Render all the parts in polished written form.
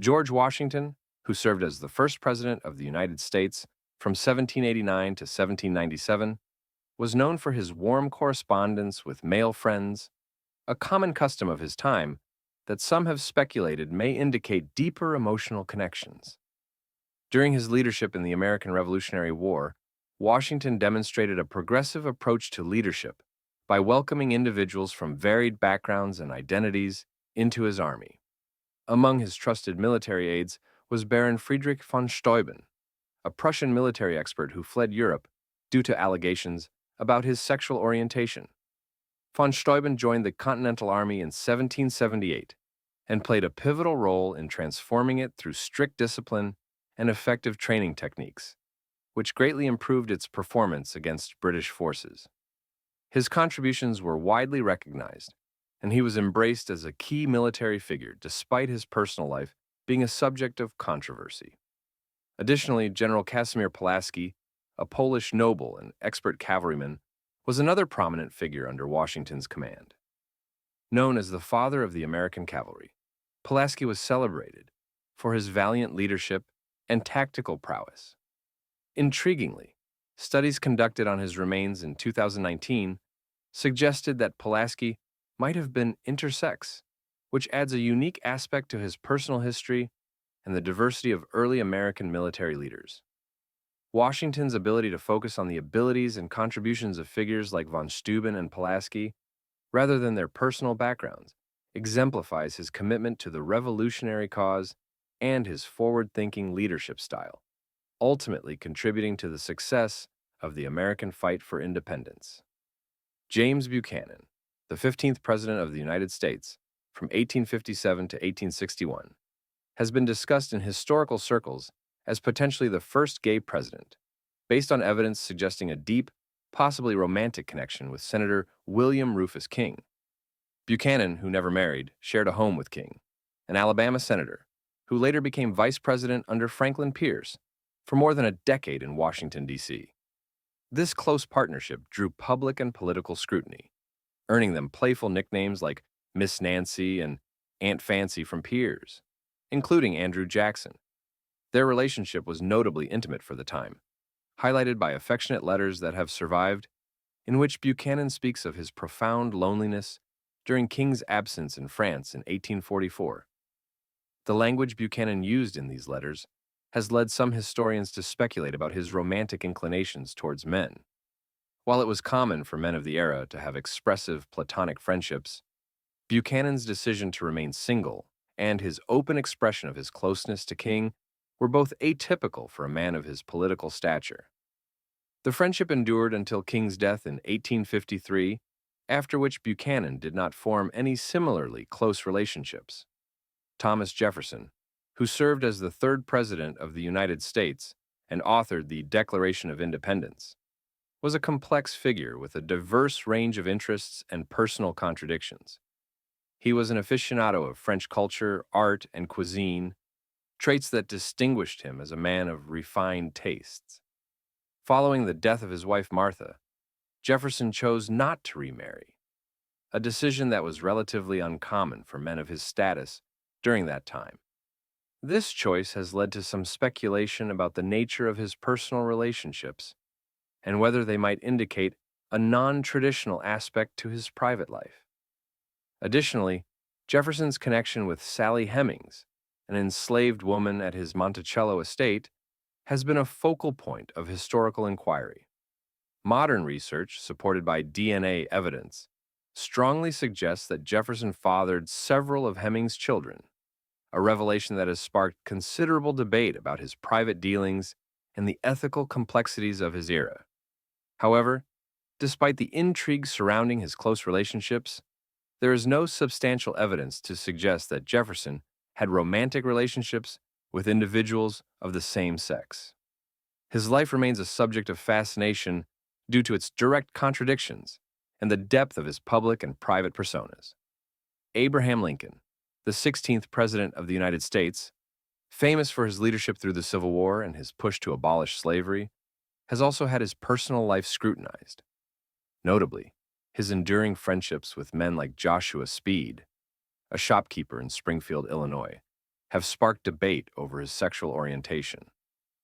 George Washington, who served as the first president of the United States from 1789 to 1797, was known for his warm correspondence with male friends, a common custom of his time that some have speculated may indicate deeper emotional connections. During his leadership in the American Revolutionary War, Washington demonstrated a progressive approach to leadership by welcoming individuals from varied backgrounds and identities into his army. Among his trusted military aides was Baron Friedrich von Steuben, a Prussian military expert who fled Europe due to allegations about his sexual orientation. Von Steuben joined the Continental Army in 1778 and played a pivotal role in transforming it through strict discipline and effective training techniques, which greatly improved its performance against British forces. His contributions were widely recognized, and he was embraced as a key military figure despite his personal life being a subject of controversy. Additionally, General Casimir Pulaski, a Polish noble and expert cavalryman, was another prominent figure under Washington's command. Known as the father of the American cavalry, Pulaski was celebrated for his valiant leadership and tactical prowess. Intriguingly, studies conducted on his remains in 2019 suggested that Pulaski might have been intersex, which adds a unique aspect to his personal history and the diversity of early American military leaders. Washington's ability to focus on the abilities and contributions of figures like von Steuben and Pulaski, rather than their personal backgrounds, exemplifies his commitment to the revolutionary cause and his forward-thinking leadership style, ultimately contributing to the success of the American fight for independence. James Buchanan, the 15th President of the United States, from 1857 to 1861, has been discussed in historical circles as potentially the first gay president, based on evidence suggesting a deep, possibly romantic connection with Senator William Rufus King. Buchanan, who never married, shared a home with King, an Alabama senator, who later became vice president under Franklin Pierce for more than a decade in Washington, D.C. This close partnership drew public and political scrutiny, earning them playful nicknames like Miss Nancy and Aunt Fancy from peers, including Andrew Jackson. Their relationship was notably intimate for the time, highlighted by affectionate letters that have survived, in which Buchanan speaks of his profound loneliness during King's absence in France in 1844. The language Buchanan used in these letters has led some historians to speculate about his romantic inclinations towards men. While it was common for men of the era to have expressive platonic friendships, Buchanan's decision to remain single and his open expression of his closeness to King were both atypical for a man of his political stature. The friendship endured until King's death in 1853, after which Buchanan did not form any similarly close relationships. Thomas Jefferson, who served as the third president of the United States and authored the Declaration of Independence, was a complex figure with a diverse range of interests and personal contradictions. He was an aficionado of French culture, art, and cuisine, traits that distinguished him as a man of refined tastes. Following the death of his wife Martha, Jefferson chose not to remarry, a decision that was relatively uncommon for men of his status during that time. This choice has led to some speculation about the nature of his personal relationships and whether they might indicate a non-traditional aspect to his private life. Additionally, Jefferson's connection with Sally Hemings, an enslaved woman at his Monticello estate, has been a focal point of historical inquiry. Modern research, supported by DNA evidence, strongly suggests that Jefferson fathered several of Hemings' children, a revelation that has sparked considerable debate about his private dealings and the ethical complexities of his era. However, despite the intrigue surrounding his close relationships, there is no substantial evidence to suggest that Jefferson had romantic relationships with individuals of the same sex. His life remains a subject of fascination due to its direct contradictions and the depth of his public and private personas. Abraham Lincoln, the 16th President of the United States, famous for his leadership through the Civil War and his push to abolish slavery, has also had his personal life scrutinized. Notably, his enduring friendships with men like Joshua Speed, a shopkeeper in Springfield, Illinois, have sparked debate over his sexual orientation.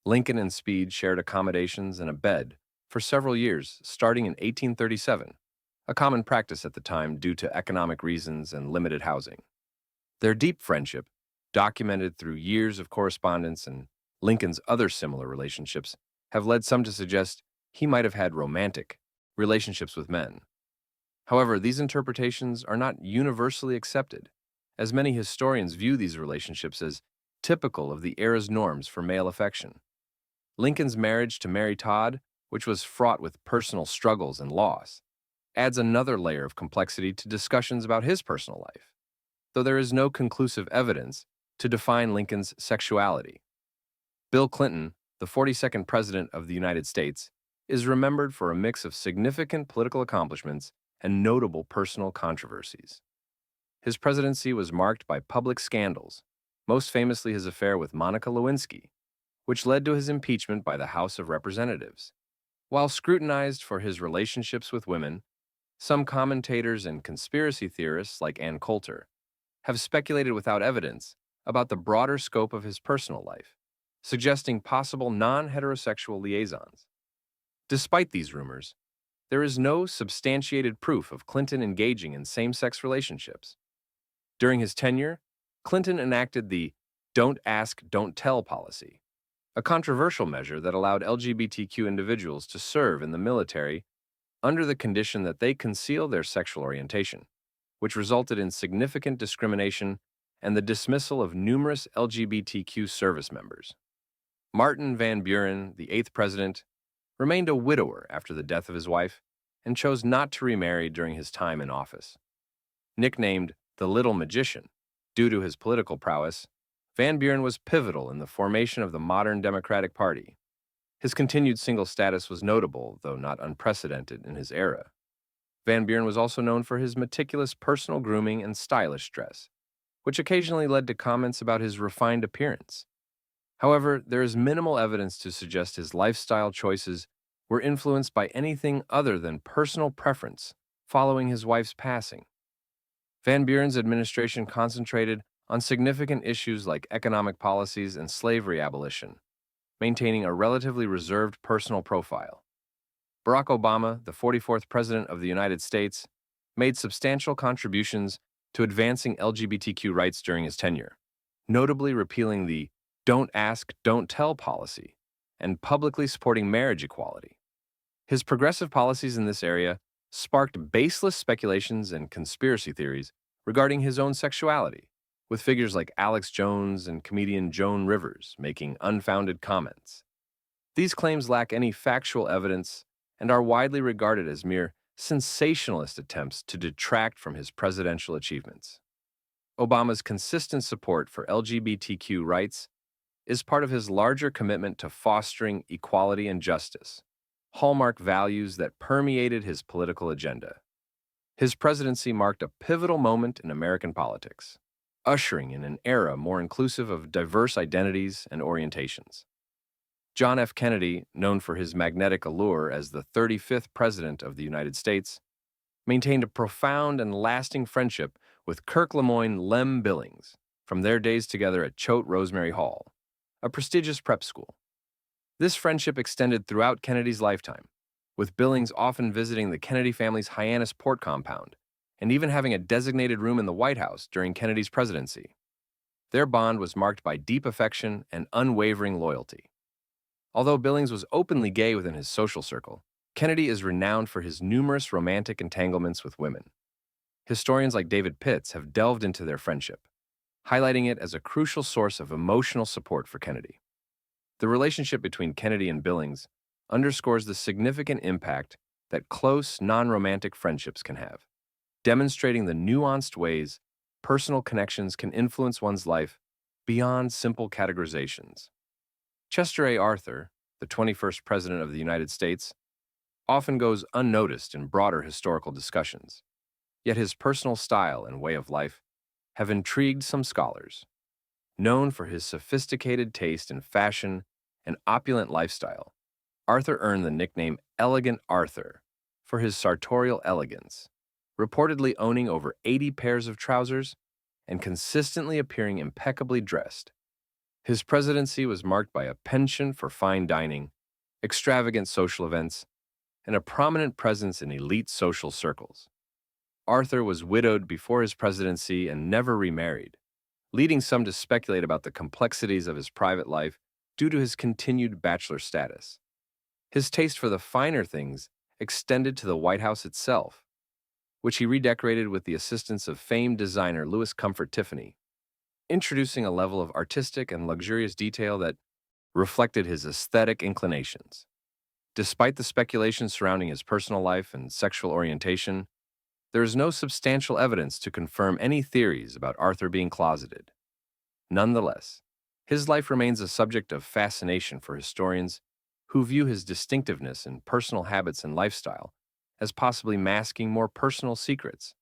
Lincoln and Speed shared accommodations and a bed for several years, starting in 1837, a common practice at the time due to economic reasons and limited housing. Their deep friendship, documented through years of correspondence and Lincoln's other similar relationships, have led some to suggest he might have had romantic relationships with men. However, these interpretations are not universally accepted, as many historians view these relationships as typical of the era's norms for male affection. Lincoln's marriage to Mary Todd, which was fraught with personal struggles and loss, adds another layer of complexity to discussions about his personal life, though there is no conclusive evidence to define Lincoln's sexuality. Bill Clinton, the 42nd President of the United States, is remembered for a mix of significant political accomplishments and notable personal controversies. His presidency was marked by public scandals, most famously his affair with Monica Lewinsky, which led to his impeachment by the House of Representatives. While scrutinized for his relationships with women, some commentators and conspiracy theorists like Ann Coulter have speculated without evidence about the broader scope of his personal life, suggesting possible non-heterosexual liaisons. Despite these rumors, there is no substantiated proof of Clinton engaging in same-sex relationships. During his tenure, Clinton enacted the "Don't Ask, Don't Tell" policy, a controversial measure that allowed LGBTQ individuals to serve in the military under the condition that they conceal their sexual orientation, which resulted in significant discrimination and the dismissal of numerous LGBTQ service members. Martin Van Buren, the 8th president, remained a widower after the death of his wife and chose not to remarry during his time in office. Nicknamed the Little Magician due to his political prowess, Van Buren was pivotal in the formation of the modern Democratic Party. His continued single status was notable, though not unprecedented in his era. Van Buren was also known for his meticulous personal grooming and stylish dress, which occasionally led to comments about his refined appearance. However, there is minimal evidence to suggest his lifestyle choices were influenced by anything other than personal preference following his wife's passing. Van Buren's administration concentrated on significant issues like economic policies and slavery abolition, maintaining a relatively reserved personal profile. Barack Obama, the 44th President of the United States, made substantial contributions to advancing LGBTQ rights during his tenure, notably repealing the "Don't Ask, Don't Tell" policy and publicly supporting marriage equality. His progressive policies in this area sparked baseless speculations and conspiracy theories regarding his own sexuality, with figures like Alex Jones and comedian Joan Rivers making unfounded comments. These claims lack any factual evidence and are widely regarded as mere sensationalist attempts to detract from his presidential achievements. Obama's consistent support for LGBTQ rights is part of his larger commitment to fostering equality and justice, hallmark values that permeated his political agenda. His presidency marked a pivotal moment in American politics, ushering in an era more inclusive of diverse identities and orientations. John F. Kennedy, known for his magnetic allure as the 35th President of the United States, maintained a profound and lasting friendship with Kirk Lemoyne Lem Billings from their days together at Choate Rosemary Hall, a prestigious prep school. This friendship extended throughout Kennedy's lifetime, with Billings often visiting the Kennedy family's Hyannis Port compound and even having a designated room in the White House during Kennedy's presidency. Their bond was marked by deep affection and unwavering loyalty. Although Billings was openly gay within his social circle, Kennedy is renowned for his numerous romantic entanglements with women. Historians like David Pitts have delved into their friendship, highlighting it as a crucial source of emotional support for Kennedy. The relationship between Kennedy and Billings underscores the significant impact that close, non-romantic friendships can have, demonstrating the nuanced ways personal connections can influence one's life beyond simple categorizations. Chester A. Arthur, the 21st President of the United States, often goes unnoticed in broader historical discussions, yet his personal style and way of life have intrigued some scholars. Known for his sophisticated taste in fashion and opulent lifestyle, Arthur earned the nickname Elegant Arthur for his sartorial elegance, reportedly owning over 80 pairs of trousers and consistently appearing impeccably dressed. His presidency was marked by a penchant for fine dining, extravagant social events, and a prominent presence in elite social circles. Arthur was widowed before his presidency and never remarried, leading some to speculate about the complexities of his private life due to his continued bachelor status. His taste for the finer things extended to the White House itself, which he redecorated with the assistance of famed designer Louis Comfort Tiffany, introducing a level of artistic and luxurious detail that reflected his aesthetic inclinations. Despite the speculation surrounding his personal life and sexual orientation, there is no substantial evidence to confirm any theories about Arthur being closeted. Nonetheless, his life remains a subject of fascination for historians who view his distinctiveness in personal habits and lifestyle as possibly masking more personal secrets.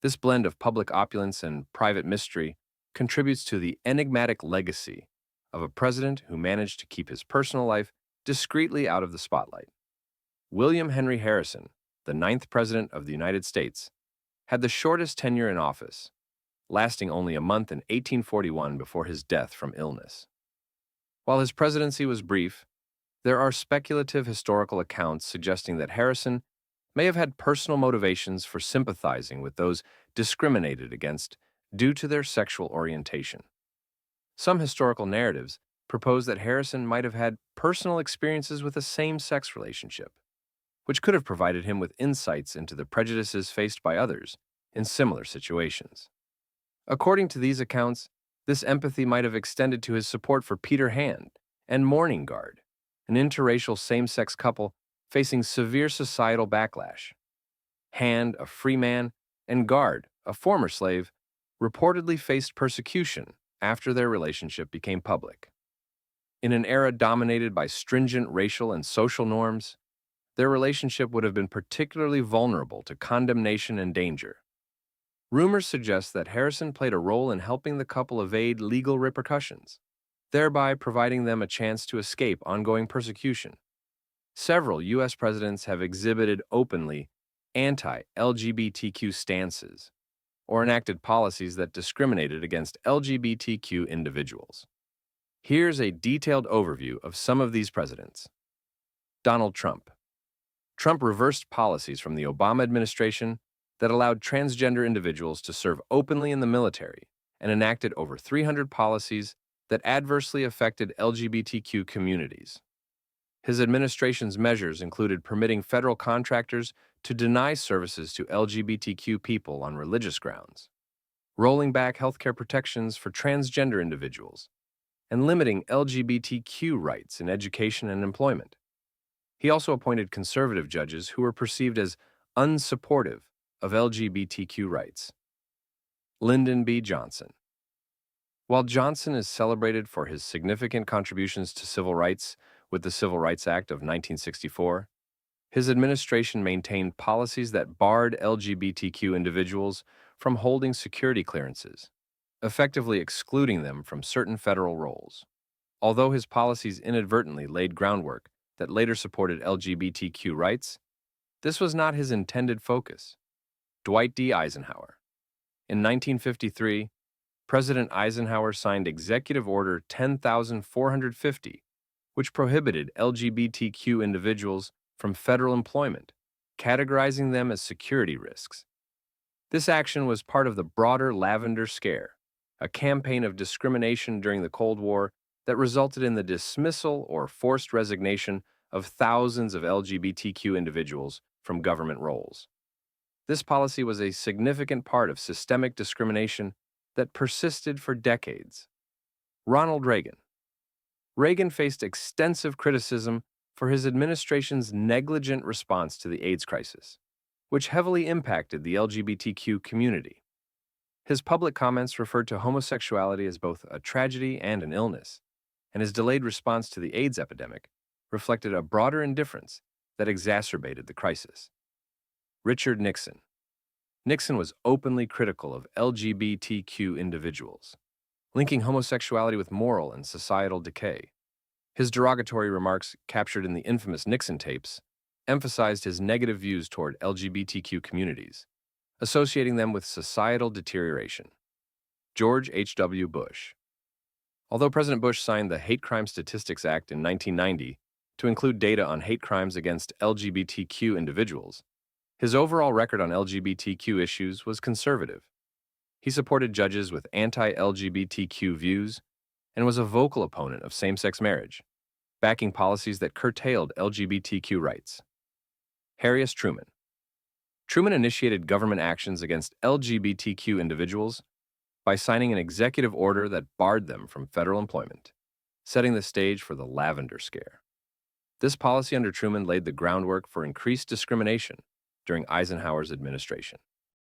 This blend of public opulence and private mystery contributes to the enigmatic legacy of a president who managed to keep his personal life discreetly out of the spotlight. William Henry Harrison, the ninth President of the United States, had the shortest tenure in office, lasting only a month in 1841 before his death from illness. While his presidency was brief, there are speculative historical accounts suggesting that Harrison may have had personal motivations for sympathizing with those discriminated against due to their sexual orientation. Some historical narratives propose that Harrison might have had personal experiences with a same-sex relationship, which could have provided him with insights into the prejudices faced by others in similar situations. According to these accounts, this empathy might have extended to his support for Peter Hand and Morning Guard, an interracial same-sex couple facing severe societal backlash. Hand, a free man, and Guard, a former slave, reportedly faced persecution after their relationship became public. In an era dominated by stringent racial and social norms, their relationship would have been particularly vulnerable to condemnation and danger. Rumors suggest that Harrison played a role in helping the couple evade legal repercussions, thereby providing them a chance to escape ongoing persecution. Several U.S. presidents have exhibited openly anti-LGBTQ stances or enacted policies that discriminated against LGBTQ individuals. Here's a detailed overview of some of these presidents. Donald Trump. Trump reversed policies from the Obama administration that allowed transgender individuals to serve openly in the military and enacted over 300 policies that adversely affected LGBTQ communities. His administration's measures included permitting federal contractors to deny services to LGBTQ people on religious grounds, rolling back healthcare protections for transgender individuals, and limiting LGBTQ rights in education and employment. He also appointed conservative judges who were perceived as unsupportive of LGBTQ rights. Lyndon B. Johnson. While Johnson is celebrated for his significant contributions to civil rights with the Civil Rights Act of 1964, his administration maintained policies that barred LGBTQ individuals from holding security clearances, effectively excluding them from certain federal roles. Although his policies inadvertently laid groundwork that later supported LGBTQ rights, this was not his intended focus. Dwight D. Eisenhower. In 1953, President Eisenhower signed Executive Order 10,450, which prohibited LGBTQ individuals from federal employment, categorizing them as security risks. This action was part of the broader Lavender Scare, a campaign of discrimination during the Cold War that resulted in the dismissal or forced resignation of thousands of LGBTQ individuals from government roles. This policy was a significant part of systemic discrimination that persisted for decades. Ronald Reagan. Reagan faced extensive criticism for his administration's negligent response to the AIDS crisis, which heavily impacted the LGBTQ community. His public comments referred to homosexuality as both a tragedy and an illness, and his delayed response to the AIDS epidemic reflected a broader indifference that exacerbated the crisis. Richard Nixon. Nixon was openly critical of LGBTQ individuals, linking homosexuality with moral and societal decay. His derogatory remarks, captured in the infamous Nixon tapes, emphasized his negative views toward LGBTQ communities, associating them with societal deterioration. George H.W. Bush. Although President Bush signed the Hate Crime Statistics Act in 1990 to include data on hate crimes against LGBTQ individuals, his overall record on LGBTQ issues was conservative. He supported judges with anti-LGBTQ views and was a vocal opponent of same-sex marriage, backing policies that curtailed LGBTQ rights. Harry S. Truman. Truman initiated government actions against LGBTQ individuals by signing an executive order that barred them from federal employment, setting the stage for the Lavender Scare. This policy under Truman laid the groundwork for increased discrimination during Eisenhower's administration.